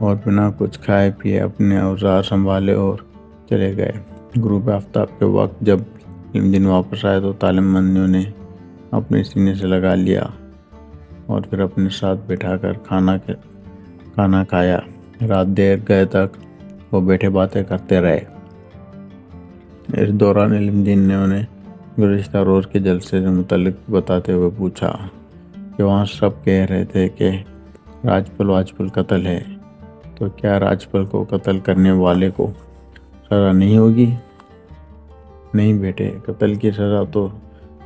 اور بنا کچھ کھائے پیے اپنے اوزار سنبھالے اور چلے گئے۔ غروب آفتاب کے وقت جب علم دین واپس آئے تو تعلیم بندیوں نے اپنے سینے سے لگا لیا اور پھر اپنے ساتھ بٹھا کر کھانا کھایا۔ رات دیر گئے تک وہ بیٹھے باتیں کرتے رہے۔ اس دوران علم دین نے انہیں گزشتہ روز کے جلسے سے متعلق بتاتے ہوئے پوچھا کہ وہاں سب کہہ رہے تھے کہ راجپال قتل ہے، تو کیا راجپال کو قتل کرنے والے کو سزا نہیں ہوگی؟ نہیں بیٹے، قتل کی سزا تو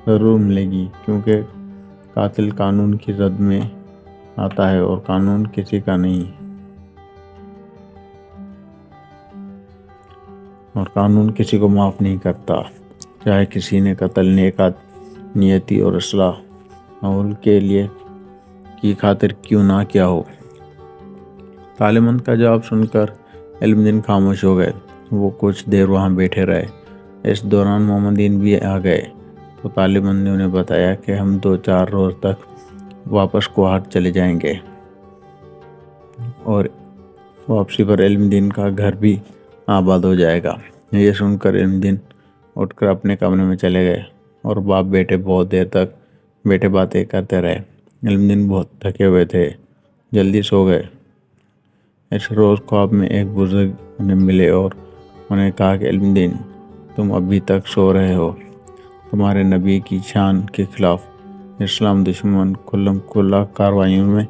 ضرور ملے گی، کیونکہ قاتل قانون کی زد میں آتا ہے اور قانون کسی کا نہیں، اور قانون کسی کو معاف نہیں کرتا، چاہے کسی نے قتل نیک نیتی اور اصلاح ماحول کے لیے کی خاطر کیوں نہ کیا ہو۔ تعلیم بند کا جواب سن کر علم دین خاموش ہو گئے۔ وہ کچھ دیر وہاں بیٹھے رہے۔ اس دوران محمدین بھی آ گئے تو تعلیم بندیوں نے بتایا کہ ہم 2-4 روز تک واپس کوہاٹ چلے جائیں گے، اور واپسی پر علم دین کا گھر بھی آباد ہو جائے گا۔ یہ سن کر علم دین اٹھ کر اپنے کمرے میں چلے گئے اور باپ بیٹے بہت دیر تک بیٹھے باتیں کرتے رہے۔ علم دین بہت تھکے ہوئے تھے، جلدی سو گئے۔ اس روز خواب میں ایک بزرگ انہیں ملے اور انہیں کہا کہ علم دین، تم ابھی تک سو رہے ہو، تمہارے نبی کی شان کے خلاف اسلام دشمن کھلم کھلا کارروائیوں میں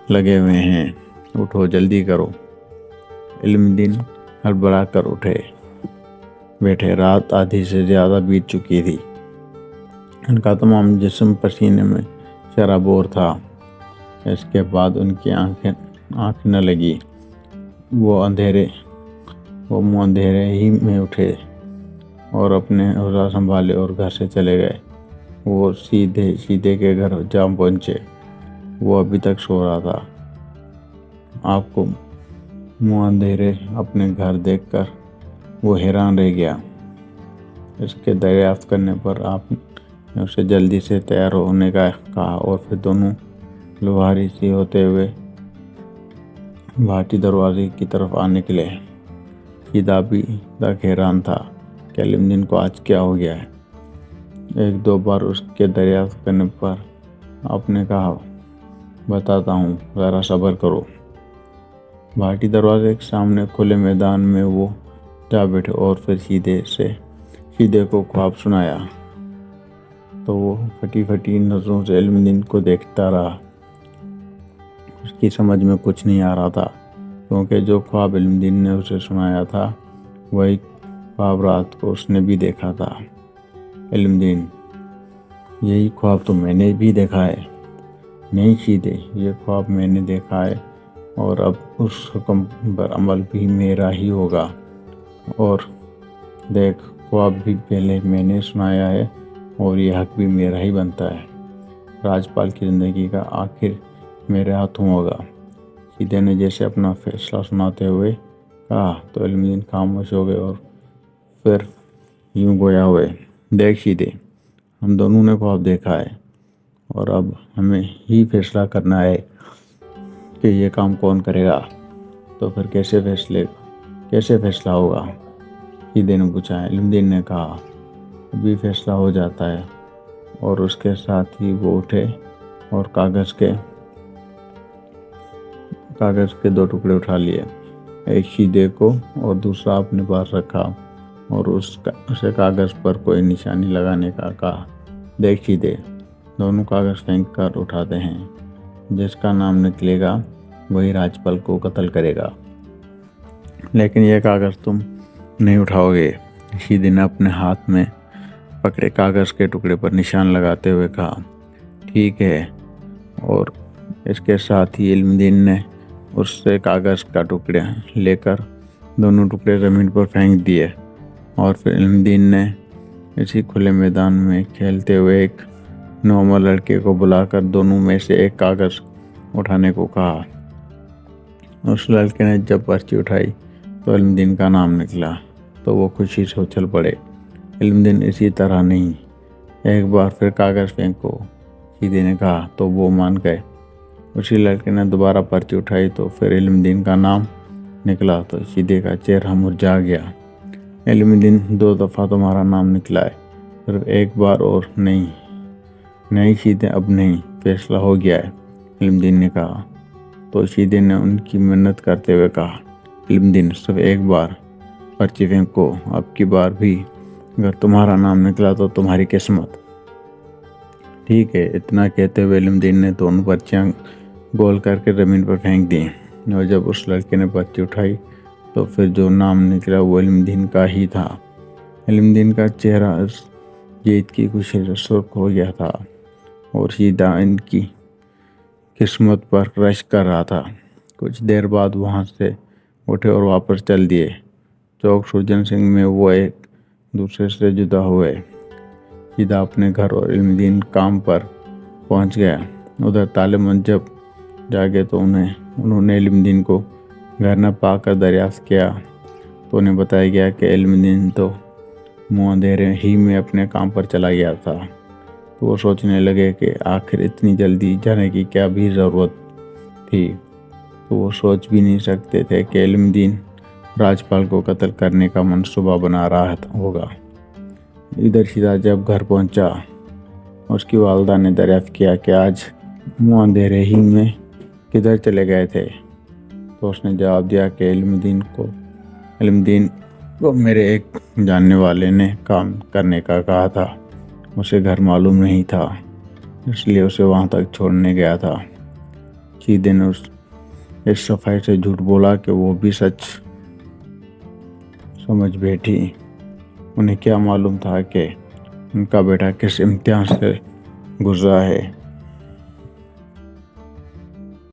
لگے ہوئے ہیں، اٹھو جلدی کرو۔ علم دین ہڑبڑا کر بیٹھے۔ رات آدھی سے زیادہ بیت چکی تھی۔ ان کا تمام جسم پسینے میں سرابور تھا۔ اس کے بعد ان کی آنکھ نہ لگی۔ وہ منہ اندھیرے ہی میں اٹھے اور اپنے اوزار سنبھالے اور گھر سے چلے گئے۔ وہ سیدھے کے گھر جا پہنچے۔ وہ ابھی تک سو رہا تھا۔ آپ کو منہ اندھیرے اپنے گھر دیکھ کر وہ حیران رہ گیا۔ اس کے دریافت کرنے پر آپ نے اسے جلدی سے تیار ہونے کا کہا اور پھر دونوں لوہاری سی ہوتے ہوئے بھاٹی دروازے کی طرف نکلے۔ سیدھا بھی تک حیران تھا کہ علم دین کو آج کیا ہو گیا ہے۔ 1-2 بار اس کے دریافت کرنے پر آپ نے کہا، بتاتا ہوں، ذرا صبر کرو۔ بھاٹی دروازے کے سامنے کھلے میدان میں وہ جا بیٹھے اور پھر سیدھے کو خواب سنایا تو وہ پھٹی نظروں سے علم دین کو دیکھتا رہا۔ اس کی سمجھ میں کچھ نہیں آ رہا تھا، کیونکہ جو خواب علم دین نے اسے سنایا تھا وہی خواب رات کو اس نے بھی دیکھا تھا۔ علم دین، یہی خواب تو میں نے بھی دیکھا ہے۔ نہیں سیدھے، یہ خواب میں نے دیکھا ہے اور اب اس حکم پر عمل بھی میرا ہی ہوگا، اور دیکھ، خواب بھی پہلے میں نے سنایا ہے اور یہ حق بھی میرا ہی بنتا ہے۔ راجپال کی زندگی کا آخر میرے ہاتھوں ہوگا۔ سیدھے نے جیسے اپنا فیصلہ سناتے ہوئے کہا تو علم دین خاموش ہو گئے اور پھر یوں گویا ہوئے، دیکھ سیدھے، ہم دونوں نے خواب دیکھا ہے اور اب ہمیں ہی فیصلہ کرنا ہے کہ یہ کام کون کرے گا، تو پھر کیسے فیصلہ ہوگا؟ سیدھے نے پوچھا۔ علم دین نے کہا، ابھی فیصلہ ہو جاتا ہے، اور اس کے ساتھ ہی وہ اٹھے اور کاغذ کے 2 ٹکڑے اٹھا لیے، ایک سیدھے کو اور دوسرا اپنے پاس رکھا اور اسے کاغذ پر کوئی نشانی لگانے کا کہا۔ دیکھ سیدھے، دونوں کاغذ پھینک کر اٹھاتے ہیں، جس کا نام نکلے گا وہی راجپال کو قتل کرے گا، لیکن یہ کاغذ تم نہیں اٹھاؤ گے۔ سیدھے نے اپنے ہاتھ میں پکڑے کاغذ کے ٹکڑے پر نشان لگاتے ہوئے کہا، ٹھیک ہے، اور اس کے ساتھ ہی علم دین نے اس سے کاغذ کا ٹکڑے لے کر دونوں ٹکڑے زمین پر پھینک دیے، اور پھر علم دین نے اسی کھلے میدان میں کھیلتے ہوئے ایک نوعمر لڑکے کو بلا کر دونوں میں سے ایک کاغذ اٹھانے کو کہا۔ اس لڑکے نے جب پرچی اٹھائی تو علم دین کا نام نکلا تو وہ خوشی سے اچھل پڑے۔ علم دین، اسی طرح نہیں، ایک بار پھر کاغذ پھینکو، سیدھے نے کہا تو وہ مان گئے۔ اسی لڑکے نے دوبارہ پرچی اٹھائی تو پھر علم دین کا نام نکلا تو شیدے کا چہرہ مرجھا گیا۔ علم دین 2 دفعہ تمہارا نام نکلا ہے، صرف ایک بار اور نہیں شیدے اب نہیں، فیصلہ ہو گیا ہے، علم دین نے کہا۔ تو شیدے نے ان کی منت کرتے ہوئے کہا، علم دین صرف ایک بار پرچی پھینکو، اب کی بار بھی اگر تمہارا نام نکلا تو تمہاری قسمت۔ ٹھیک ہے، اتنا کہتے ہوئے علم دین نے دونوں پرچیاں گول کر کے زمین پر پھینک دیں، اور جب اس لڑکے نے پرچی اٹھائی تو پھر جو نام نکلا وہ علم دین کا ہی تھا۔ علم دین کا چہرہ اس جیت کی خوشی سے سرخ ہو گیا تھا اور شیدہ ان کی قسمت پر رشک کر رہا تھا۔ کچھ دیر بعد وہاں سے اٹھے اور واپس چل دیے۔ چوک سوجن سنگھ میں وہ ایک دوسرے سے جدا ہوئے۔ شیدہ اپنے گھر اور علم دین کام پر پہنچ گیا۔ ادھر طالب جب جاگے تو انہوں نے علم دین کو گھر نہ پا کر دریافت کیا تو انہیں بتایا گیا کہ علم دین تو منہ اندھیرے ہی میں اپنے کام پر چلا گیا تھا۔ تو وہ سوچنے لگے کہ آخر اتنی جلدی جانے کی کیا بھی ضرورت تھی۔ تو وہ سوچ بھی نہیں سکتے تھے کہ علم دین راجپال کو قتل کرنے کا منصوبہ بنا رہا ہوگا۔ ادھر شیدہ جب گھر پہنچا، اس کی والدہ نے دریافت کیا کہ آج منہ اندھیرے ہی میں کدھر چلے گئے تھے؟ تو اس نے جواب دیا کہ علم دین کو میرے ایک جاننے والے نے کام کرنے کا کہا تھا، اسے گھر معلوم نہیں تھا، اس لیے اسے وہاں تک چھوڑنے گیا تھا۔ شیدے نے اس صفائی سے جھوٹ بولا کہ وہ بھی سچ سمجھ بیٹھی۔ انہیں کیا معلوم تھا کہ ان کا بیٹا کس امتحان سے گزرا ہے۔